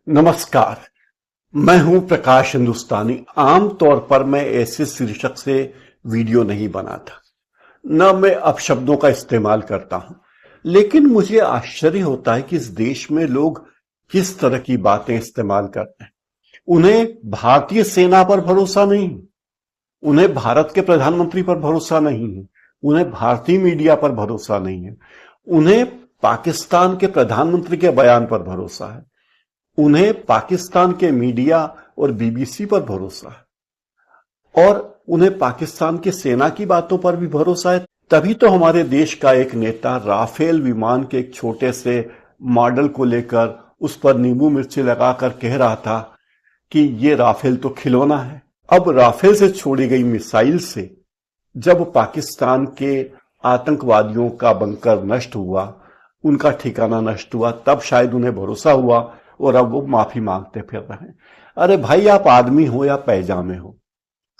नमस्कार। मैं हूं प्रकाश हिंदुस्तानी। आमतौर पर मैं ऐसे शीर्षक से वीडियो नहीं बनाता, न मैं अपशब्दों का इस्तेमाल करता हूं, लेकिन मुझे आश्चर्य होता है कि इस देश में लोग किस तरह की बातें इस्तेमाल करते हैं। उन्हें भारतीय सेना पर भरोसा नहीं, उन्हें भारत के प्रधानमंत्री पर भरोसा नहीं है, उन्हें भारतीय मीडिया पर भरोसा नहीं है, उन्हें पाकिस्तान के प्रधानमंत्री के बयान पर भरोसा है, उन्हें पाकिस्तान के मीडिया और बीबीसी पर भरोसा है, और उन्हें पाकिस्तान की सेना की बातों पर भी भरोसा है। तभी तो हमारे देश का एक नेता राफेल विमान के एक छोटे से मॉडल को लेकर उस पर नींबू मिर्ची लगाकर कह रहा था कि ये राफेल तो खिलौना है। अब राफेल से छोड़ी गई मिसाइल से जब पाकिस्तान के आतंकवादियों का बंकर नष्ट हुआ, उनका ठिकाना नष्ट हुआ, तब शायद उन्हें भरोसा हुआ और अब वो माफी मांगते फिर रहे हैं। अरे भाई, आप आदमी हो या पैजामे हो,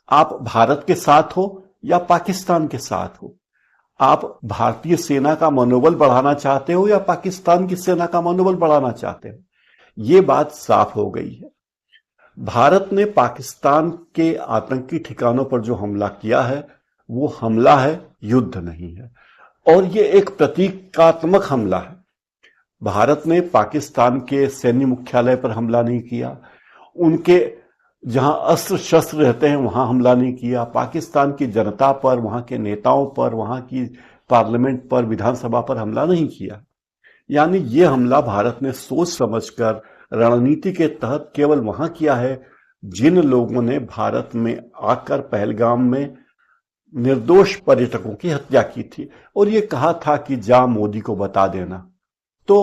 आप भारत के साथ हो या पाकिस्तान के साथ हो, आप भारतीय सेना का मनोबल बढ़ाना चाहते हो या पाकिस्तान की सेना का मनोबल बढ़ाना चाहते हो, ये बात साफ हो गई है। भारत ने पाकिस्तान के आतंकी ठिकानों पर जो हमला किया है वो हमला है, युद्ध नहीं है, और ये एक प्रतीकात्मक हमला है। भारत ने पाकिस्तान के सैन्य मुख्यालय पर हमला नहीं किया, उनके जहां अस्त्र शस्त्र रहते हैं वहां हमला नहीं किया, पाकिस्तान की जनता पर, वहां के नेताओं पर, वहां की पार्लियामेंट पर, विधानसभा पर हमला नहीं किया। यानी ये हमला भारत ने सोच समझकर रणनीति के तहत केवल वहां किया है जिन लोगों ने भारत में आकर पहलगाम में निर्दोष पर्यटकों की हत्या की थी और ये कहा था कि जा मोदी को बता देना। तो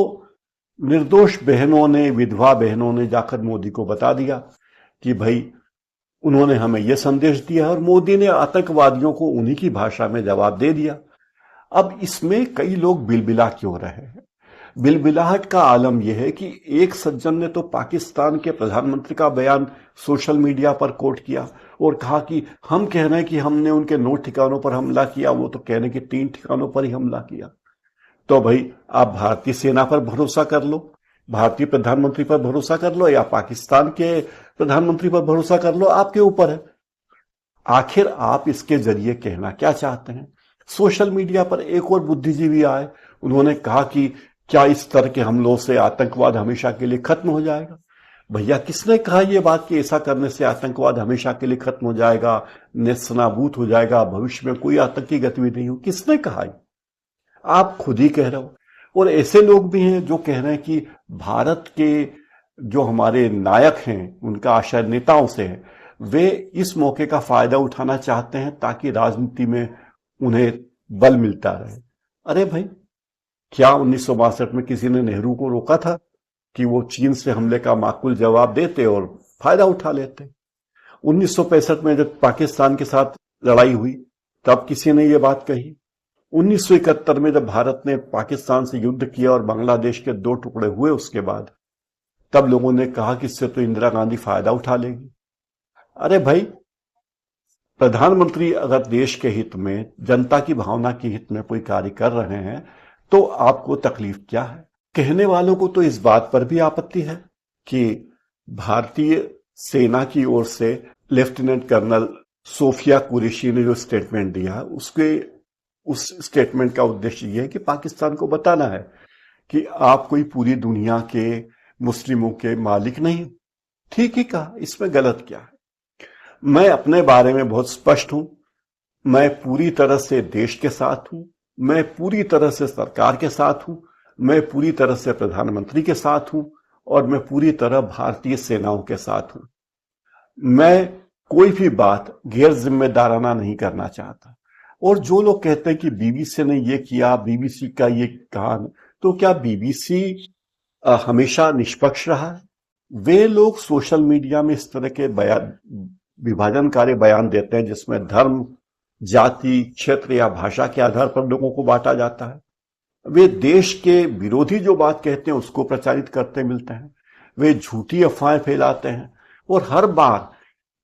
निर्दोष बहनों ने, विधवा बहनों ने जाकर मोदी को बता दिया कि भाई उन्होंने हमें यह संदेश दिया, और मोदी ने आतंकवादियों को उन्हीं की भाषा में जवाब दे दिया। अब इसमें कई लोग बिलबिला क्यों रहे हैं? बिलबिलाहट का आलम यह है कि एक सज्जन ने तो पाकिस्तान के प्रधानमंत्री का बयान सोशल मीडिया पर कोट किया और कहा कि हम कह रहे हैं कि हमने उनके 9 ठिकानों पर हमला किया, वो तो कहने के 3 ठिकानों पर ही हमला किया। तो भाई, आप भारतीय सेना पर भरोसा कर लो, भारतीय प्रधानमंत्री पर भरोसा कर लो, या पाकिस्तान के प्रधानमंत्री पर भरोसा कर लो, आपके ऊपर है। आखिर आप इसके जरिए कहना क्या चाहते हैं? सोशल मीडिया पर एक और बुद्धिजीवी आए, उन्होंने कहा कि क्या इस तरह के हमलों से आतंकवाद हमेशा के लिए खत्म हो जाएगा? भैया, किसने कहा यह बात कि ऐसा करने से आतंकवाद हमेशा के लिए खत्म हो जाएगा, नेस्तनाबूद हो जाएगा, भविष्य में कोई आतंकी गतिविधि नहीं हो? किसने कहा? आप खुद ही कह रहे हो। और ऐसे लोग भी हैं जो कह रहे हैं कि भारत के जो हमारे नायक हैं, उनका आशय नेताओं से है, वे इस मौके का फायदा उठाना चाहते हैं ताकि राजनीति में उन्हें बल मिलता रहे। अरे भाई, क्या 1962 में किसी ने नेहरू को रोका था कि वो चीन से हमले का माकूल जवाब देते और फायदा उठा लेते? 1965 में जब पाकिस्तान के साथ लड़ाई हुई तब किसी ने ये बात कही? 1971 में जब भारत ने पाकिस्तान से युद्ध किया और बांग्लादेश के 2 टुकड़े हुए उसके बाद, तब लोगों ने कहा कि इससे तो इंदिरा गांधी फायदा उठा लेगी। अरे भाई, प्रधानमंत्री अगर देश के हित में, जनता की भावना के हित में कोई कार्य कर रहे हैं तो आपको तकलीफ क्या है? कहने वालों को तो इस बात पर भी आपत्ति है कि भारतीय सेना की ओर से लेफ्टिनेंट कर्नल सोफिया कुरैशी ने जो स्टेटमेंट दिया, उस स्टेटमेंट का उद्देश्य यह है कि पाकिस्तान को बताना है कि आप कोई पूरी दुनिया के मुस्लिमों के मालिक नहीं। ठीक ही कहा, इसमें गलत क्या है? मैं अपने बारे में बहुत स्पष्ट हूं। मैं पूरी तरह से देश के साथ हूं, मैं पूरी तरह से सरकार के साथ हूं, मैं पूरी तरह से प्रधानमंत्री के साथ हूं, और मैं पूरी तरह भारतीय सेनाओं के साथ हूं। मैं कोई भी बात गैर जिम्मेदाराना नहीं करना चाहता। और जो लोग कहते हैं कि बीबीसी ने ये किया, बीबीसी का ये कहा, तो क्या बीबीसी हमेशा निष्पक्ष रहा है? वे लोग सोशल मीडिया में इस तरह के विभाजनकारी बयान देते हैं जिसमें धर्म, जाति, क्षेत्र या भाषा के आधार पर लोगों को बांटा जाता है। वे देश के विरोधी जो बात कहते हैं उसको प्रचारित करते मिलते हैं। वे झूठी अफवाहें फैलाते हैं और हर बार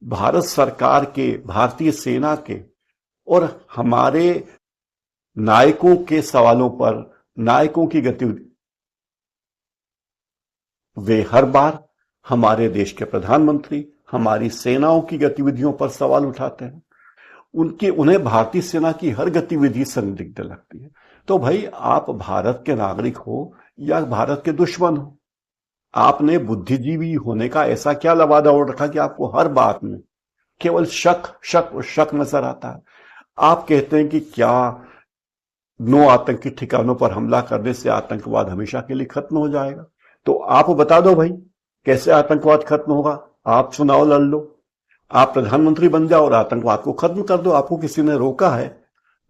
भारत सरकार के, भारतीय सेना के और हमारे नायकों के सवालों पर, नायकों की गतिविधि, वे हर बार हमारे देश के प्रधानमंत्री हमारी सेनाओं की गतिविधियों पर सवाल उठाते हैं। उन्हें भारतीय सेना की हर गतिविधि संदिग्ध लगती है। तो भाई, आप भारत के नागरिक हो या भारत के दुश्मन हो, आपने बुद्धिजीवी होने का ऐसा क्या लवादा ओढ़ रखा कि आपको हर बात में केवल शक शक और शक नजर आता है। आप कहते हैं कि क्या 9 आतंकी ठिकानों पर हमला करने से आतंकवाद हमेशा के लिए खत्म हो जाएगा? तो आप बता दो भाई, कैसे आतंकवाद खत्म होगा? आप चुनाव लड़ लो, आप प्रधानमंत्री बन जाओ और आतंकवाद को खत्म कर दो। आपको किसी ने रोका है?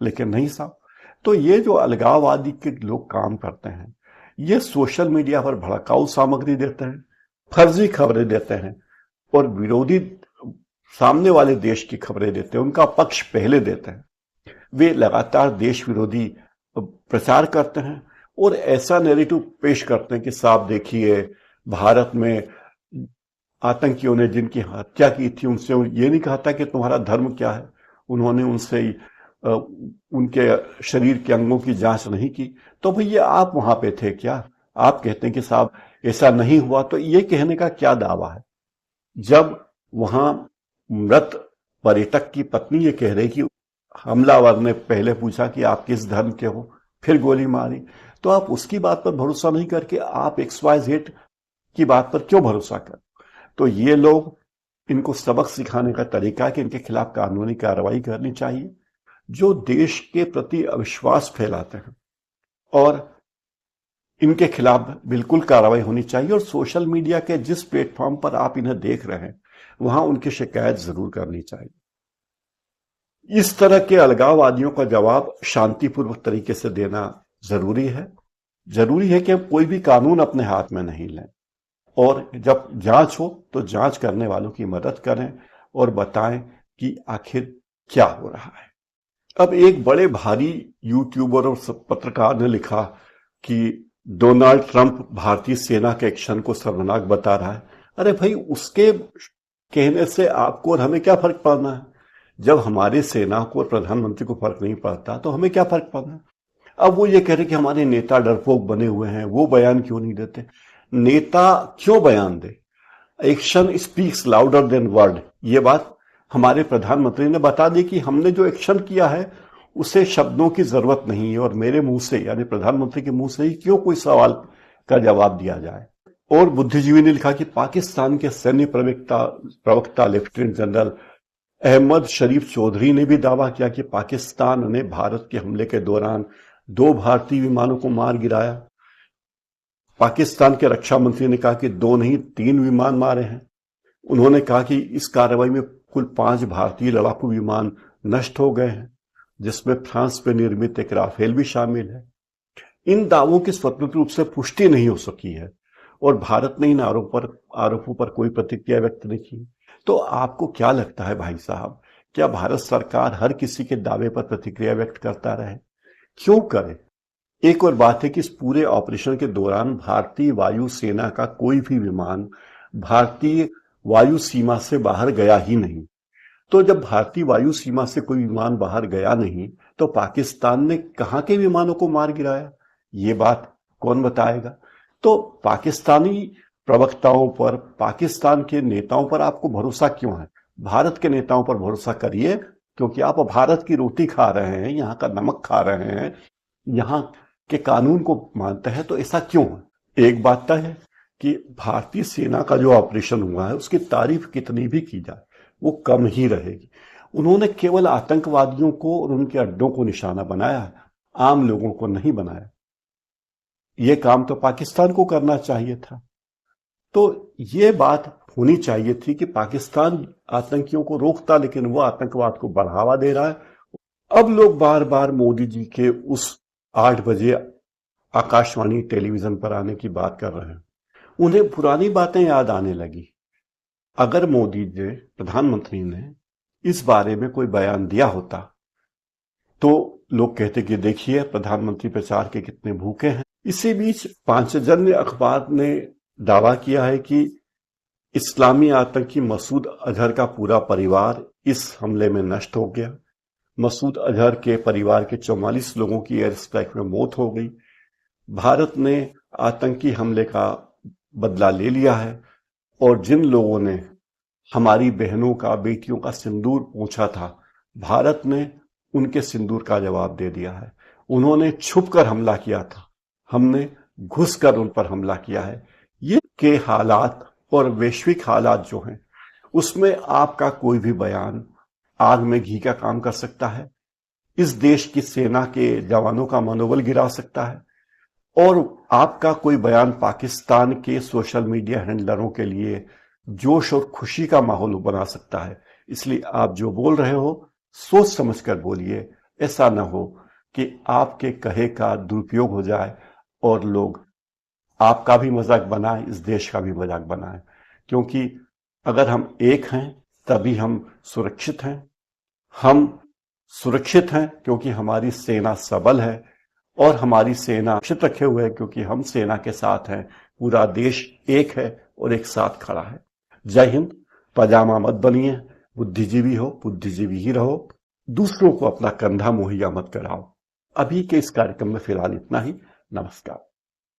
लेकिन नहीं साहब। तो ये जो अलगाववादी के लोग काम करते हैं, ये सोशल मीडिया पर भड़काऊ सामग्री देते हैं, फर्जी खबरें देते हैं और विरोधी सामने वाले देश की खबरें देते हैं, उनका पक्ष पहले देते हैं। वे लगातार देश विरोधी प्रचार करते हैं और ऐसा नैरेटिव पेश करते हैं कि साहब देखिए, भारत में आतंकियों ने जिनकी हत्या की थी उनसे ये नहीं कहा था कि तुम्हारा धर्म क्या है, उन्होंने उनसे उनके शरीर के अंगों की जांच नहीं की। तो भैया, आप वहां पे थे क्या? आप कहते हैं कि साहब ऐसा नहीं हुआ, तो ये कहने का क्या दावा है? जब वहां मृत पर्यटक की पत्नी ये कह रही कि हमलावर ने पहले पूछा कि आप किस धर्म के हो, फिर गोली मारी, तो आप उसकी बात पर भरोसा नहीं करके आप XYZ की बात पर क्यों भरोसा कर? तो ये लोग, इनको सबक सिखाने का तरीका है कि इनके खिलाफ कानूनी कार्रवाई करनी चाहिए, जो देश के प्रति अविश्वास फैलाते हैं, और इनके खिलाफ बिल्कुल कार्रवाई होनी चाहिए। और सोशल मीडिया के जिस प्लेटफॉर्म पर आप इन्हें देख रहे हैं, वहां उनकी शिकायत जरूर करनी चाहिए। इस तरह के अलगाववादियों का जवाब शांतिपूर्वक तरीके से देना जरूरी है। जरूरी है कि हम कोई भी कानून अपने हाथ में नहीं लें, और जब जांच हो तो जांच करने वालों की मदद करें और बताएं कि आखिर क्या हो रहा है। अब एक बड़े भारी यूट्यूबर और पत्रकार ने लिखा कि डोनाल्ड ट्रंप भारतीय सेना के एक्शन को शर्मनाक बता रहा है। अरे भाई, उसके कहने से आपको और हमें क्या फर्क पड़ना है? जब हमारी सेना को और प्रधानमंत्री को फर्क नहीं पड़ता तो हमें क्या फर्क पड़ना है? अब वो ये कह रहे कि हमारे नेता डरपोक बने हुए हैं, वो बयान क्यों नहीं देते? नेता क्यों बयान दे? Action speaks louder than word. ये बात हमारे प्रधानमंत्री ने बता दी कि हमने जो एक्शन किया है उसे शब्दों की जरूरत नहीं है, और मेरे मुंह से, यानी प्रधानमंत्री के मुंह से ही क्यों कोई सवाल का जवाब दिया जाए। और बुद्धिजीवी ने लिखा कि पाकिस्तान के सैन्य प्रवक्ता लेफ्टिनेंट जनरल अहमद शरीफ चौधरी ने भी दावा किया कि पाकिस्तान ने भारत के हमले के दौरान 2 भारतीय विमानों को मार गिराया। पाकिस्तान के रक्षा मंत्री ने कहा कि 2 नहीं 3 विमान मारे हैं। उन्होंने कहा कि इस कार्रवाई में कुल 5 भारतीय लड़ाकू विमान नष्ट हो गए हैं, जिसमें फ्रांस में निर्मित एक राफेल भी शामिल है। इन दावों की स्वतंत्र रूप से पुष्टि नहीं हो सकी है और भारत ने इन आरोपों पर कोई प्रतिक्रिया व्यक्त नहीं की। तो आपको क्या लगता है भाई साहब, क्या भारत सरकार हर किसी के दावे पर प्रतिक्रिया व्यक्त करता रहे? क्यों करे? एक और बात है कि इस पूरे ऑपरेशन के दौरान भारतीय वायु सेना का कोई भी विमान भारतीय वायु सीमा से बाहर गया ही नहीं। तो जब भारतीय वायु सीमा से कोई विमान बाहर गया नहीं, तो पाकिस्तान ने कहां के विमानों को मार गिराया? ये बात कौन बताएगा? तो पाकिस्तानी प्रवक्ताओं पर, पाकिस्तान के नेताओं पर आपको भरोसा क्यों है? भारत के नेताओं पर भरोसा करिए, क्योंकि आप भारत की रोटी खा रहे हैं, यहाँ का नमक खा रहे हैं, यहाँ के कानून को मानते हैं। तो ऐसा क्यों है? एक बात तय है कि भारतीय सेना का जो ऑपरेशन हुआ है उसकी तारीफ कितनी भी की जाए वो कम ही रहेगी। उन्होंने केवल आतंकवादियों को और उनके अड्डों को निशाना बनाया है, आम लोगों को नहीं बनाया। ये काम तो पाकिस्तान को करना चाहिए था। तो ये बात होनी चाहिए थी कि पाकिस्तान आतंकियों को रोकता, लेकिन वो आतंकवाद को बढ़ावा दे रहा है। अब लोग बार बार मोदी जी के उस 8 बजे आकाशवाणी टेलीविजन पर आने की बात कर रहे हैं। उन्हें पुरानी बातें याद आने लगी। अगर मोदी जी, प्रधानमंत्री ने इस बारे में कोई बयान दिया होता तो लोग कहते कि देखिए प्रधानमंत्री प्रचार के कितने भूखे हैं। इसी बीच पांचजन्य अखबार ने दावा किया है कि इस्लामी आतंकी मसूद अजहर का पूरा परिवार इस हमले में नष्ट हो गया। मसूद अजहर के परिवार के 44 लोगों की एयर स्ट्राइक में मौत हो गई। भारत ने आतंकी हमले का बदला ले लिया है और जिन लोगों ने हमारी बहनों का, बेटियों का सिंदूर पोंछा था, भारत ने उनके सिंदूर का जवाब दे दिया है। उन्होंने छुपकर हमला किया था, हमने घुसकर उन पर हमला किया है। ये के हालात और वैश्विक हालात जो हैं, उसमें आपका कोई भी बयान आग में घी का काम कर सकता है, इस देश की सेना के जवानों का मनोबल गिरा सकता है, और आपका कोई बयान पाकिस्तान के सोशल मीडिया हैंडलरों के लिए जोश और खुशी का माहौल बना सकता है। इसलिए आप जो बोल रहे हो सोच समझकर बोलिए, ऐसा ना हो कि आपके कहे का दुरुपयोग हो जाए और लोग आपका भी मजाक बनाए, इस देश का भी मजाक बनाए। क्योंकि अगर हम एक हैं तभी हम सुरक्षित हैं। हम सुरक्षित हैं क्योंकि हमारी सेना सबल है, और हमारी सेना सुरक्षित रखे हुए है क्योंकि हम सेना के साथ हैं। पूरा देश एक है और एक साथ खड़ा है। जय हिंद। पजामा मत बनिए, बुद्धिजीवी हो, बुद्धिजीवी ही रहो, दूसरों को अपना कंधा मुहैया मत कराओ। अभी के इस कार्यक्रम में फिलहाल इतना ही। नमस्कार।